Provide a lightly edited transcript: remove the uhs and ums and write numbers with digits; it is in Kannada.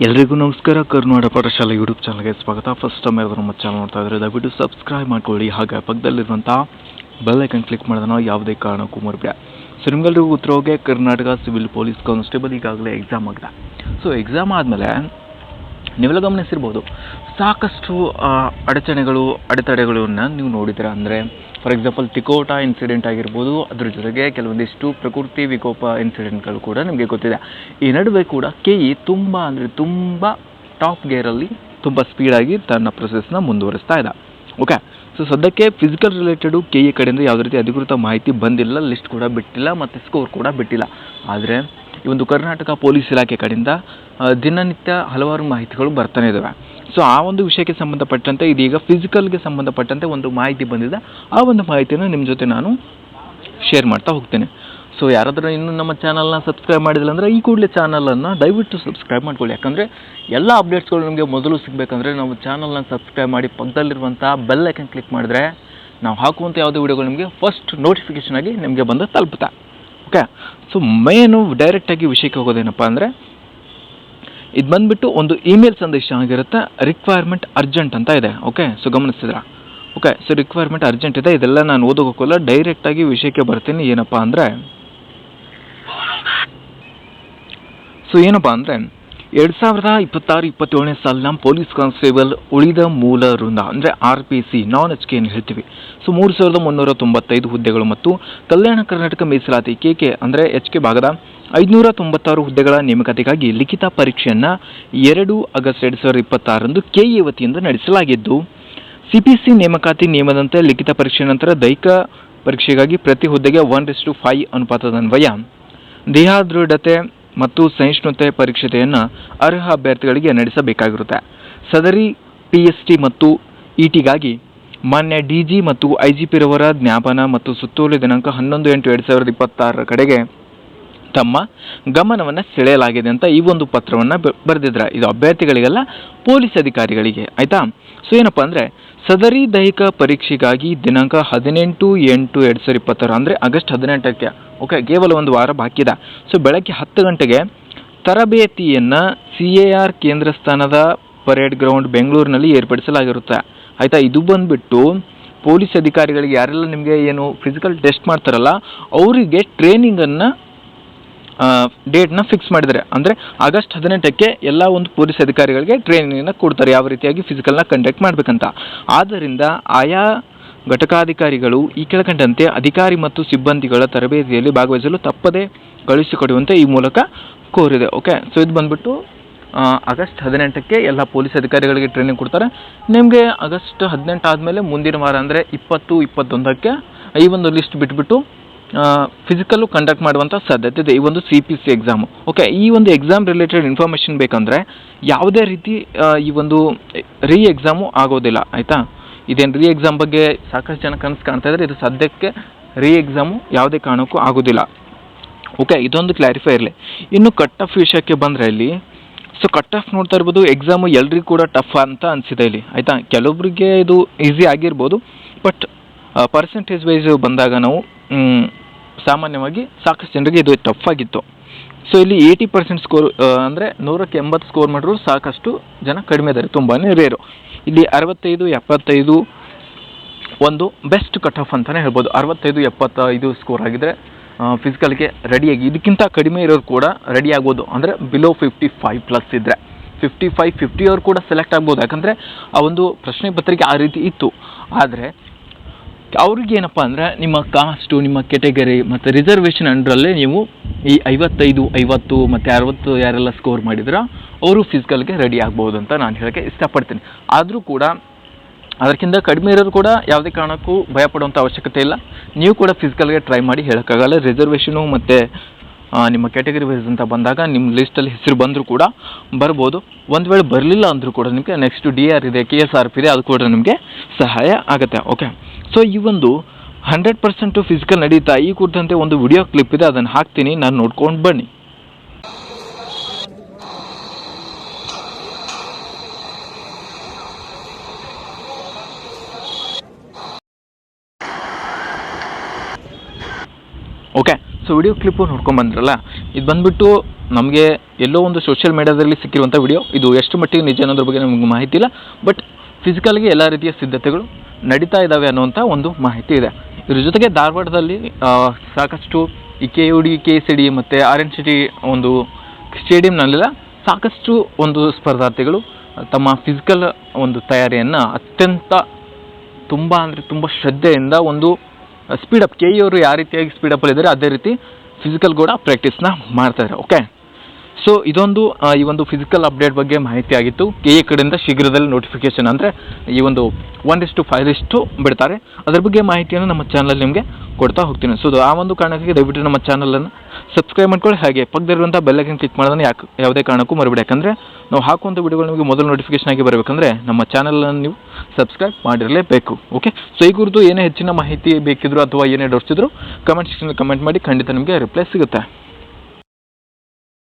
ಎಲ್ರಿಗೂ ನಮಸ್ಕಾರ. ಕರ್ನಾಟಕ ಪಾಠಶಾಲೆ ಯೂಟ್ಯೂಬ್ ಚಾನಲ್ಗೆ ಸ್ವಾಗತ. ಫಸ್ಟ್ ಟೈಮ್ ಯಾರಾದರೂ ನಮ್ಮ ಚಾನಲ್ ನೋಡ್ತಾ ಇದ್ದರೆ ದಯವಿಟ್ಟು ಸಬ್ಸ್ಕ್ರೈಬ್ ಮಾಡ್ಕೊಳ್ಳಿ. ಹಾಗೆ ಪಕ್ಕದಲ್ಲಿರುವಂಥ ಬೆಲ್ ಐಕನ್ ಕ್ಲಿಕ್ ಮಾಡೋದನ್ನು ಯಾವುದೇ ಕಾರಣಕ್ಕೂ ಮರಿಬೇಡಿ. ಸೊ ನಿಮ್ಗೆಲ್ರಿಗೂ ಉತ್ತರವಾಗಿ ಕರ್ನಾಟಕ ಸಿವಿಲ್ ಪೊಲೀಸ್ ಕಾನ್ಸ್ಟೇಬಲ್ ಈಗಾಗಲೇ ಎಕ್ಸಾಮ್ ಆಗಿದೆ. ಸೊ ಎಕ್ಸಾಮ್ ಆದಮೇಲೆ ನೀವೆಲ್ಲ ಗಮನಿಸಿರ್ಬೋದು, ಸಾಕಷ್ಟು ಅಡೆತಡೆಗಳನ್ನು ನೀವು ನೋಡಿದ್ದೀರಾ. ಅಂದರೆ ಫಾರ್ ಎಕ್ಸಾಂಪಲ್ ತಿಕೋಟ ಇನ್ಸಿಡೆಂಟ್ ಆಗಿರ್ಬೋದು, ಅದ್ರ ಜೊತೆಗೆ ಕೆಲವೊಂದಿಷ್ಟು ಪ್ರಕೃತಿ ವಿಕೋಪ ಇನ್ಸಿಡೆಂಟ್ಗಳು ಕೂಡ ನಿಮಗೆ ಗೊತ್ತಿದೆ. ಈ ನಡುವೆ ಕೂಡ KE ತುಂಬ ಟಾಪ್ ಗೇರಲ್ಲಿ ತುಂಬ ಸ್ಪೀಡಾಗಿ ತನ್ನ ಪ್ರೊಸೆಸ್ನ ಮುಂದುವರಿಸ್ತಾ ಇದೆ. ಓಕೆ, ಸೊ ಸದ್ಯಕ್ಕೆ ಫಿಸಿಕಲ್ ರಿಲೇಟೆಡು KE ಕಡೆಯಿಂದ ಯಾವುದೇ ರೀತಿ ಅಧಿಕೃತ ಮಾಹಿತಿ ಬಂದಿಲ್ಲ, ಲಿಸ್ಟ್ ಕೂಡ ಬಿಟ್ಟಿಲ್ಲ ಮತ್ತು ಸ್ಕೋರ್ ಕೂಡ ಬಿಟ್ಟಿಲ್ಲ. ಆದರೆ ಈ ಒಂದು ಕರ್ನಾಟಕ ಪೊಲೀಸ್ ಇಲಾಖೆ ಕಡೆಯಿಂದ ದಿನನಿತ್ಯ ಹಲವಾರು ಮಾಹಿತಿಗಳು ಬರ್ತಾನೆ ಇದ್ದಾವೆ. ಸೊ ಆ ಒಂದು ವಿಷಯಕ್ಕೆ ಸಂಬಂಧಪಟ್ಟಂತೆ ಇದೀಗ ಫಿಸಿಕಲ್ಗೆ ಸಂಬಂಧಪಟ್ಟಂತೆ ಒಂದು ಮಾಹಿತಿ ಬಂದಿದೆ. ಆ ಒಂದು ಮಾಹಿತಿಯನ್ನು ನಿಮ್ಮ ಜೊತೆ ನಾನು ಶೇರ್ ಮಾಡ್ತಾ ಹೋಗ್ತೇನೆ. ಸೊ ಯಾರಾದರೂ ಇನ್ನೂ ನಮ್ಮ ಚಾನಲ್ನ ಸಬ್ಸ್ಕ್ರೈಬ್ ಮಾಡಿದಿಲ್ಲ ಅಂದರೆ ಈ ಕೂಡಲೇ ಚಾನಲನ್ನು ದಯವಿಟ್ಟು ಸಬ್ಸ್ಕ್ರೈಬ್ ಮಾಡ್ಕೊಳ್ಳಿ. ಯಾಕಂದರೆ ಎಲ್ಲ ಅಪ್ಡೇಟ್ಸ್ಗಳು ನಿಮಗೆ ಮೊದಲು ಸಿಗಬೇಕಂದ್ರೆ ನಾವು ಚಾನಲ್ನ ಸಬ್ಸ್ಕ್ರೈಬ್ ಮಾಡಿ ಪಕ್ಕದಲ್ಲಿರುವಂಥ ಬೆಲ್ ಐಕನ್ ಕ್ಲಿಕ್ ಮಾಡಿದ್ರೆ ನಾವು ಹಾಕುವಂಥ ಯಾವುದೇ ವಿಡಿಯೋಗಳು ನಿಮಗೆ ಫಸ್ಟ್ ನೋಟಿಫಿಕೇಷನ್ ಆಗಿ ನಿಮಗೆ ಬಂದು ತಲುಪುತ್ತೆ. ಓಕೆ, ಸೊ ಮೇನು ಡೈರೆಕ್ಟಾಗಿ ವಿಷಯಕ್ಕೆ ಹೋಗೋದೇನಪ್ಪ ಅಂದರೆ, ಇದು ಬಂದುಬಿಟ್ಟು ಒಂದು ಇಮೇಲ್ ಸಂದೇಶ ಆಗಿರುತ್ತೆ. ರಿಕ್ವೈರ್ಮೆಂಟ್ ಅರ್ಜೆಂಟ್ ಅಂತ ಇದೆ. ಓಕೆ, ಸೊ ಗಮನಿಸಿದ್ರಾ? ಓಕೆ, ಸೊ ರಿಕ್ವೈರ್ಮೆಂಟ್ ಅರ್ಜೆಂಟ್ ಇದೆ. ಇದೆಲ್ಲ ನಾನು ಓದೋಗೋಕ್ಕಲ್ಲ, ಡೈರೆಕ್ಟಾಗಿ ವಿಷಯಕ್ಕೆ ಬರ್ತೀನಿ. ಏನಪ್ಪ ಅಂದರೆ 2026-27ನೇ ಸಾಲಿನ ಪೊಲೀಸ್ ಕಾನ್ಸ್ಟೇಬಲ್ ಉಳಿದ ಮೂಲ ವೃಂದ ಅಂದರೆ RPC ನಾನ್ HK ಏನು ಹೇಳ್ತೀವಿ. ಸೊ 3,395 ಹುದ್ದೆಗಳು ಮತ್ತು ಕಲ್ಯಾಣ ಕರ್ನಾಟಕ ಮೀಸಲಾತಿ KK ಅಂದರೆ HK ಭಾಗದ 596 ಹುದ್ದೆಗಳ ನೇಮಕಾತಿಗಾಗಿ ಲಿಖಿತ ಪರೀಕ್ಷೆಯನ್ನು 2 ಆಗಸ್ಟ್ 2026 KE ವತಿಯಿಂದ ನಡೆಸಲಾಗಿದ್ದು, CPC ನೇಮಕಾತಿ ನಿಯಮದಂತೆ ಲಿಖಿತ ಪರೀಕ್ಷೆ ನಂತರ ದೈಹಿಕ ಪರೀಕ್ಷೆಗಾಗಿ ಪ್ರತಿ ಹುದ್ದೆಗೆ 1:5 ಅನುಪಾತದನ್ವಯ ದೇಹದೃಢತೆ ಮತ್ತು ಸಹಿಷ್ಣುತೆ ಪರೀಕ್ಷೆಯನ್ನು ಅರ್ಹ ಅಭ್ಯರ್ಥಿಗಳಿಗೆ ನಡೆಸಬೇಕಾಗಿರುತ್ತೆ. ಸದರಿ PST ಮತ್ತು ETಗಾಗಿ ಮಾನ್ಯ DG ಮತ್ತು IGP ರವರ ಜ್ಞಾಪನ ಮತ್ತು ಸುತ್ತೋಲೆ ದಿನಾಂಕ 11/8/2026 ಕಡೆಗೆ ತಮ್ಮ ಗಮನವನ್ನು ಸೆಳೆಯಲಾಗಿದೆ ಅಂತ ಈ ಒಂದು ಪತ್ರವನ್ನು ಬರೆದಿದ್ರೆ. ಇದು ಅಭ್ಯರ್ಥಿಗಳಿಗೆಲ್ಲ, ಪೊಲೀಸ್ ಅಧಿಕಾರಿಗಳಿಗೆ, ಆಯಿತಾ? ಸೊ ಏನಪ್ಪ ಅಂದರೆ, ಸದರಿ ದೈಹಿಕ ಪರೀಕ್ಷೆಗಾಗಿ ದಿನಾಂಕ 18/8/2026 ಅಂದರೆ ಆಗಸ್ಟ್ 18ಕ್ಕೆ, ಓಕೆ, ಕೇವಲ ಒಂದು ವಾರ ಬಾಕಿ ಇದೆ. ಸೊ ಬೆಳಗ್ಗೆ 10 ಗಂಟೆಗೆ ತರಬೇತಿಯನ್ನು CAR ಕೇಂದ್ರ ಸ್ಥಾನದ ಪರೇಡ್ ಗ್ರೌಂಡ್ ಬೆಂಗಳೂರಿನಲ್ಲಿ ಏರ್ಪಡಿಸಲಾಗಿರುತ್ತೆ. ಆಯಿತಾ? ಇದು ಬಂದುಬಿಟ್ಟು ಪೊಲೀಸ್ ಅಧಿಕಾರಿಗಳಿಗೆ, ಯಾರೆಲ್ಲ ನಿಮಗೆ ಏನು ಫಿಸಿಕಲ್ ಟೆಸ್ಟ್ ಮಾಡ್ತಾರಲ್ಲ ಅವರಿಗೆ ಟ್ರೈನಿಂಗನ್ನು ಡೇಟ್ನ ಫಿಕ್ಸ್ ಮಾಡಿದ್ದಾರೆ. ಅಂದರೆ ಆಗಸ್ಟ್ 18ಕ್ಕೆ ಎಲ್ಲ ಒಂದು ಪೊಲೀಸ್ ಅಧಿಕಾರಿಗಳಿಗೆ ಟ್ರೈನಿಂಗನ್ನು ಕೊಡ್ತಾರೆ, ಯಾವ ರೀತಿಯಾಗಿ ಫಿಸಿಕಲ್ನ ಕಂಡಕ್ಟ್ ಮಾಡಬೇಕಂತ. ಆದ್ದರಿಂದ ಆಯಾ ಘಟಕಾಧಿಕಾರಿಗಳು ಈ ಕೆಳಕಂಡಂತೆ ಅಧಿಕಾರಿ ಮತ್ತು ಸಿಬ್ಬಂದಿಗಳ ತರಬೇತಿಯಲ್ಲಿ ಭಾಗವಹಿಸಲು ತಪ್ಪದೇ ಕಳುಹಿಸಿಕೊಡುವಂತೆ ಈ ಮೂಲಕ ಕೋರಿದೆ. ಓಕೆ, ಸೊ ಇದು ಬಂದುಬಿಟ್ಟು ಆಗಸ್ಟ್ 18ಕ್ಕೆ ಎಲ್ಲ ಪೊಲೀಸ್ ಅಧಿಕಾರಿಗಳಿಗೆ ಟ್ರೈನಿಂಗ್ ಕೊಡ್ತಾರೆ. ನಿಮಗೆ ಆಗಸ್ಟ್ 18 ಆದಮೇಲೆ ಮುಂದಿನ ವಾರ ಅಂದರೆ 20-21ಕ್ಕೆ ಈ ಒಂದು ಲಿಸ್ಟ್ ಬಿಟ್ಬಿಟ್ಟು ಫಿಸಿಕಲ್ಲು ಕಂಡಕ್ಟ್ ಮಾಡುವಂಥ ಸಾಧ್ಯತೆ ಇದೆ, ಈ ಒಂದು CPC ಎಕ್ಸಾಮು. ಓಕೆ, ಈ ಒಂದು ಎಕ್ಸಾಮ್ ರಿಲೇಟೆಡ್ ಇನ್ಫಾರ್ಮೇಷನ್ ಬೇಕಂದರೆ ಯಾವುದೇ ರೀತಿ ಈ ಒಂದು ಎಕ್ಸಾಮು ಆಗೋದಿಲ್ಲ, ಆಯಿತಾ? ಇದೇನು ಎಕ್ಸಾಮ್ ಬಗ್ಗೆ ಸಾಕಷ್ಟು ಜನ ಕನಸು ಕಾಣ್ತಾ ಇದ್ದಾರೆ. ಇದು ಸದ್ಯಕ್ಕೆ ಎಕ್ಸಾಮು ಯಾವುದೇ ಕಾರಣಕ್ಕೂ ಆಗೋದಿಲ್ಲ. ಓಕೆ, ಇದೊಂದು ಕ್ಲಾರಿಫೈ ಇರಲಿ. ಇನ್ನು ಕಟ್ ಆಫ್ ವಿಷಯಕ್ಕೆ ಬಂದರೆ ಇಲ್ಲಿ, ಸೊ ಕಟ್ ಆಫ್ ನೋಡ್ತಾ ಇರ್ಬೋದು, ಎಕ್ಸಾಮು ಎಲ್ರಿಗೂ ಕೂಡ ಟಫ್ ಅಂತ ಅನಿಸಿದೆ ಇಲ್ಲಿ, ಆಯಿತಾ? ಕೆಲವೊಬ್ಬರಿಗೆ ಇದು ಈಸಿ ಆಗಿರ್ಬೋದು, ಬಟ್ ಪರ್ಸೆಂಟೇಜ್ ವೈಸ್ ಬಂದಾಗ ನಾವು ಸಾಮಾನ್ಯವಾಗಿ ಸಾಕಷ್ಟು ಜನರಿಗೆ ಇದು ಟಫ್ ಆಗಿತ್ತು. ಸೊ ಇಲ್ಲಿ 80% ಸ್ಕೋರ್ ಅಂದರೆ 100ಕ್ಕೆ 80 ಸ್ಕೋರ್ ಮಾಡಿದ್ರು ಸಾಕಷ್ಟು ಜನ ಕಡಿಮೆ ಇದ್ದಾರೆ, ತುಂಬಾ ರೇರು. ಇಲ್ಲಿ 65-75 ಒಂದು ಬೆಸ್ಟ್ ಕಟ್ ಆಫ್ ಅಂತಲೇ ಹೇಳ್ಬೋದು. 65-75 ಸ್ಕೋರ್ ಆಗಿದ್ದರೆ ಫಿಸಿಕಲ್ಗೆ ರೆಡಿಯಾಗಿ, ಇದಕ್ಕಿಂತ ಕಡಿಮೆ ಇರೋರು ಕೂಡ ರೆಡಿ ಆಗ್ಬೋದು. ಅಂದರೆ ಬಿಲೋ 55+ ಇದ್ದರೆ 55-50 ಅವ್ರು ಕೂಡ ಸೆಲೆಕ್ಟ್ ಆಗ್ಬೋದು. ಯಾಕಂದರೆ ಆ ಒಂದು ಪ್ರಶ್ನೆ ಪತ್ರಿಕೆ ಆ ರೀತಿ ಇತ್ತು. ಆದರೆ ಅವ್ರಿಗೆ ಏನಪ್ಪ ಅಂದರೆ ನಿಮ್ಮ ಕಾಸ್ಟು, ನಿಮ್ಮ ಕೆಟಗರಿ ಮತ್ತು ರಿಸರ್ವೇಷನ್ ಅಂಡರಲ್ಲೇ ನೀವು ಈ 55-50 ಮತ್ತು 60 ಯಾರೆಲ್ಲ ಸ್ಕೋರ್ ಮಾಡಿದ್ರೋ ಅವರು ಫಿಸಿಕಲ್ಗೆ ರೆಡಿ ಆಗ್ಬೋದು ಅಂತ ನಾನು ಹೇಳೋಕ್ಕೆ ಇಷ್ಟಪಡ್ತೀನಿ. ಆದರೂ ಕೂಡ ಅದಕ್ಕಿಂತ ಕಡಿಮೆ ಇರೋರು ಕೂಡ ಯಾವುದೇ ಕಾರಣಕ್ಕೂ ಭಯಪಡುವಂಥ ಅವಶ್ಯಕತೆ ಇಲ್ಲ. ನೀವು ಕೂಡ ಫಿಸಿಕಲ್ಗೆ ಟ್ರೈ ಮಾಡಿ, ಹೇಳೋಕ್ಕಾಗಲ್ಲ. ರಿಸರ್ವೇಷನು ಮತ್ತು ನಿಮ್ಮ ಕ್ಯಾಟಗರಿ ವೈಸ್ ಅಂತ ಬಂದಾಗ ನಿಮ್ಮ ಲಿಸ್ಟಲ್ಲಿ ಹೆಸರು ಬಂದರೂ ಕೂಡ ಬರ್ಬೋದು. ಒಂದು ವೇಳೆ ಬರಲಿಲ್ಲ ಅಂದರೂ ಕೂಡ ನಿಮಗೆ ನೆಕ್ಸ್ಟ್ DR ಇದೆ, KSRP ಇದೆ, ಅದು ಕೂಡ ನಿಮಗೆ ಸಹಾಯ ಆಗುತ್ತೆ. ಓಕೆ, ಸೊ ಈ ಒಂದು 100% ಫಿಸಿಕಲ್ ನಡೀತಾ ಈ ಕುರಿತಂತೆ ಒಂದು ವಿಡಿಯೋ ಕ್ಲಿಪ್ ಇದೆ, ಅದನ್ನು ಹಾಕ್ತೀನಿ, ನಾನು ನೋಡ್ಕೊಂಡು ಬನ್ನಿ. ಓಕೆ, ಸೊ ವಿಡಿಯೋ ಕ್ಲಿಪ್ಪು ನೋಡ್ಕೊಂಡು ಬಂದ್ರಲ್ಲ, ಇದು ಬಂದುಬಿಟ್ಟು ನಮಗೆ ಎಲ್ಲೋ ಒಂದು ಸೋಷಿಯಲ್ ಮೀಡಿಯಾದಲ್ಲಿ ಸಿಕ್ಕಿರುವಂಥ ವಿಡಿಯೋ. ಇದು ಎಷ್ಟು ಮಟ್ಟಿಗೆ ನಿಜ ಅನ್ನೋದ್ರ ಬಗ್ಗೆ ನಮಗೆ ಮಾಹಿತಿ ಇಲ್ಲ, ಬಟ್ ಫಿಸಿಕಲ್ಗೆ ಎಲ್ಲ ರೀತಿಯ ಸಿದ್ಧತೆಗಳು ನಡೀತಾ ಇದ್ದಾವೆ ಅನ್ನುವಂಥ ಒಂದು ಮಾಹಿತಿ ಇದೆ. ಇದ್ರ ಜೊತೆಗೆ ಧಾರವಾಡದಲ್ಲಿ ಸಾಕಷ್ಟು ಈ KUD, KCD ಮತ್ತು RNCT ಒಂದು ಸ್ಟೇಡಿಯಂನಲ್ಲೆಲ್ಲ ಸಾಕಷ್ಟು ಒಂದು ಸ್ಪರ್ಧಾರ್ಥಿಗಳು ತಮ್ಮ ಫಿಸಿಕಲ್ ಒಂದು ತಯಾರಿಯನ್ನು ಅತ್ಯಂತ ತುಂಬ ಅಂದರೆ ತುಂಬ ಶ್ರದ್ಧೆಯಿಂದ ಒಂದು ಸ್ಪೀಡಪ್ KE ಅವರು ಯಾವ ರೀತಿಯಾಗಿ ಸ್ಪೀಡಪ್ಪಲ್ಲಿದ್ದಾರೆ ಅದೇ ರೀತಿ ಫಿಸಿಕಲ್ ಕೂಡ ಪ್ರಾಕ್ಟೀಸ್ನ ಮಾಡ್ತಾರೆ. ಓಕೆ, ಸೊ ಇದೊಂದು ಈ ಒಂದು ಫಿಸಿಕಲ್ ಅಪ್ಡೇಟ್ ಬಗ್ಗೆ ಮಾಹಿತಿ ಆಗಿತ್ತು. KE ಕಡೆಯಿಂದ ಶೀಘ್ರದಲ್ಲಿ ನೋಟಿಫಿಕೇಶನ್ ಅಂದರೆ ಈ ಒಂದು 1:5 ಬಿಡ್ತಾರೆ. ಅದ್ರ ಬಗ್ಗೆ ಮಾಹಿತಿಯನ್ನು ನಮ್ಮ ಚಾನಲ್ ನಿಮಗೆ ಕೊಡ್ತಾ ಹೋಗ್ತೀನಿ. ಸೊ ಆ ಒಂದು ಕಾರಣಕ್ಕೆ ದಯವಿಟ್ಟು ನಮ್ಮ ಚಾನಲನ್ನು ಸಬ್ಸ್ಕ್ರೈಬ್ ಮಾಡ್ಕೊಳ್ಳಿ. ಹಾಗೆ ಪಕ್ಕದಲ್ಲಿರುವಂಥ ಬೆಲ್ಲೈಕನ್ ಕ್ಲಿಕ್ ಮಾಡೋದನ್ನು ಯಾವುದೇ ಕಾರಣಕ್ಕೂ ಮರಿಬೇಡಿ. ಯಾಕಂದರೆ ನಾವು ಹಾಕುವಂಥ ವಿಡಿಯೋಗಳು ನಿಮಗೆ ಮೊದಲು ನೋಟಿಫಿಕೇಶನ್ ಆಗಿ ಬರಬೇಕಂದ್ರೆ ನಮ್ಮ ಚಾನಲನ್ನು ನೀವು ಸಬ್ಸ್ಕ್ರೈಬ್ ಮಾಡಿರಲೇಬೇಕು. ಓಕೆ, ಸೊ ಈ ಕುರಿತು ಏನೇ ಹೆಚ್ಚಿನ ಮಾಹಿತಿ ಬೇಕಿದ್ರು ಅಥವಾ ಏನೇ ಡೌಟ್ಸ್ ಇದ್ದರೂ ಕಮೆಂಟ್ ಸೆಕ್ಷನಲ್ಲಿ ಕಮೆಂಟ್ ಮಾಡಿ, ಖಂಡಿತ ನಿಮಗೆ ರಿಪ್ಲೈ ಸಿಗುತ್ತೆ.